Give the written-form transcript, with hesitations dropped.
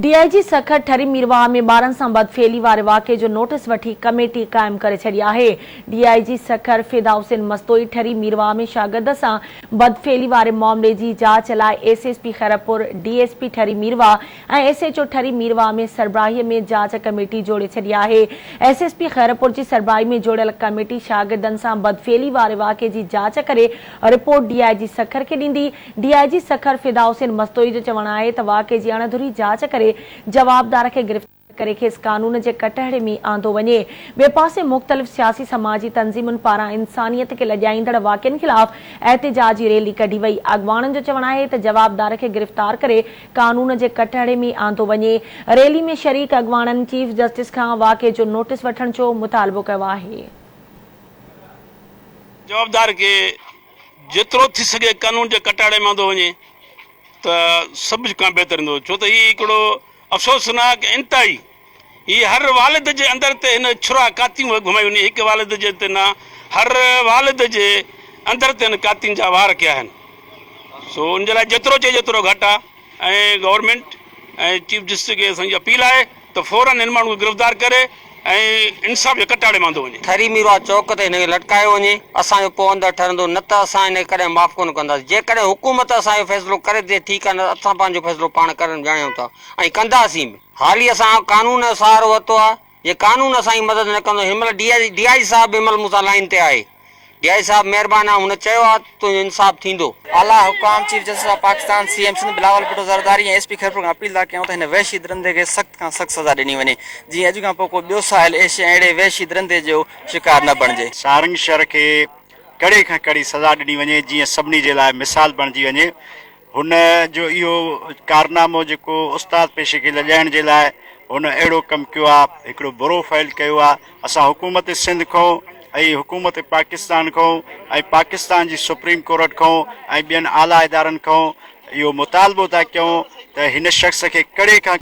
DIG Sukkur ठरी मीरवाह में 12 सां बदफेली वारे वाक़े जो नोटिस वठी कमेटी क़ाइम करे छॾी आहे। डीआईजी सखर फिदा हुसैन मस्तोई ठरी मीरवाह में शागिर्द सां बदफेली वारे मामले जी जांच लाइ एसएसपी खैरपुर, डीएसपी ठरी मीरवाह ऐं एसएचओ ठरी मीरवाह में सरबराही में जांच कमेटी जोड़े छॾी आहे। एसएसपी खैरपुर जी सरबराही में जोड़ियल कमेटी शागिर्दनि सां बदफेली वारे वाक़े जी जांच करे रिपोर्ट डीआईजी सखर खे ॾींदी। डीआईजी सखर फिदा हुसैन मस्तोई जो चवणु आहे त वाक़े जी अणधुरी जांच करे जवाबदार के गिरफ्तार करे खेस कानून के कटहरे में आंदो वने। बे पासे मुख्तलिफ सियासी समाजी तंजीमुन पारा इंसानियत के लजाईंदड़ वाक़ियन खिलाफ एहतजाजी रैली कढी वई। अगवाणन जो चवण है त जवाबदार के गिरफ्तार करे कानून के कटहरे में आंदो वने। रैली में शरीक अगवाणन चीफ जस्टिस का वाक़े जो नोटिस वठण जो मुतालबो कयो आहे। जवाबदार के जेतिरो थी सके कानून के कटाड़े में आंदो वने तो सब का बेहतर हो, छो तो ये हिकिड़ो अफ़सोसनाक इंतहाई ये हर वालिद के अंदर ते इन छुरा कातियूं घुमायूं आहिनि। हिकु वालिद जे ते न, हर वालिद जे अंदर ते इन कातियुनि जा वार कया आहिनि। सो उन जे लाइ जेतिरो चए जेतिरो घटि आहे ऐं गवर्नमेंट ऐं चीफ जस्टिस खे असांजी अपील आहे त फौरन इन माण्हू खे गिरफ़्तार करे इंसाफ जे कटाड़े में आंदो वञे। ठरी मीरवाह चौक ते हिनखे लटकायो वञे, असांजो पोइ अंदरि ठहंदो, न त असां हिन कॾहिं माफ़ कोन कंदासीं। जेकॾहिं हुकूमत असांजो फ़ैसिलो करे थी ठीकु आहे, न असां पंहिंजो फ़ैसिलो पाण करणु ॼाणूं था ऐं कंदासीं बि। हाली असां कानून जो सहारो वरितो आहे, जे कानून असांजी मदद न कंदो। हिन महिल डीआईजी साहब हिन महिल मूंसां लाइन ते आहे। डीआईजी साहब महिरबानी आहे, हुन चयो आहे तुंहिंजो इंसाफ़ थींदो। आला हुकाम chief justice of Pakistan CM Sindh Bilawal Bhutto Zardari ऐं एसपी खैरपुर खां अपील था कयूं त हिन वहशी दरिंदे खे सख़्त खां सख़्त सज़ा ॾिनी वञे, जीअं अॼु खां पोइ को ॿियो साहिल एशिया अहिड़े वहशी दरिंदे जो शिकार न बणिजे। सारंग शहर खे कड़े खां कड़ी सज़ा ॾिनी वञे, जीअं सभिनी जे लाइ मिसाल बणिजी वञे। हुन जो इहो कारनामो जेको उस्ताद पेशे खे लॼाइण जे लाइ हुन अहिड़ो कमु कयो आहे, हिकिड़ो बुरो फ़ैल कयो आहे। असां हुकूमत सिंध खां ऐं हुकूमत पाकिस्तान खां ऐं पाकिस्तान जी सुप्रीम कोर्ट खां ऐं ॿियनि आला इदारनि खां इहो मुतालबो था कयूं त हिन शख़्स खे कड़े खां